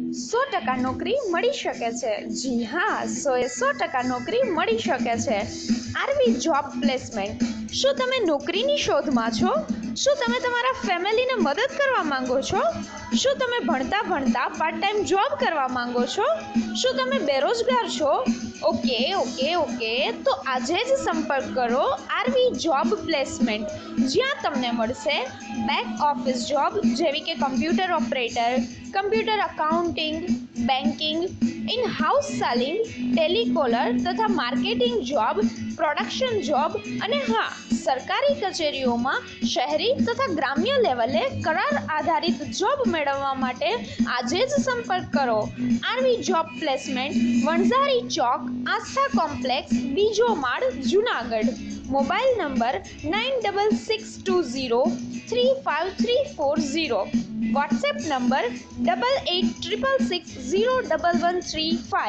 100% નોકરી મળી શકે છે। જી હા, 100% નોકરી મળી શકે છે। આરવી જોબ પ્લેસમેન્ટ। શું તમે નોકરીની શોધમાં છો? શું તમે તમારા ફેમિલીને મદદ કરવા માંગો છો? શું તમે ભણતા પાર્ટ ટાઈમ જોબ કરવા માંગો છો? શું તમે બેરોજગાર છો? ઓકે, તો આજે જ સંપર્ક કરો આરવી જોબ પ્લેસમેન્ટ, જ્યાં તમને મળશે બેક ઓફિસ જોબ જેવી કે computer operator, computer accounting, banking, in house selling, telecaller તથા માર્કેટિંગ જોબ, પ્રોડક્શન જોબ અને હા, સરકારી કચેરીઓમાં શહેરી તથા ગ્રામ્ય લેવલે કરાર આધારિત જોબ મેળવવા માટે આજે જ સંપર્ક કરો આરવી જોબ પ્લેસમેન્ટ, વણઝારી ચોક, આસ્થા કોમ્પ્લેક્સ, બીજો માળ, Junagadh. Mobile number 9660353440, WhatsApp number 8866601135।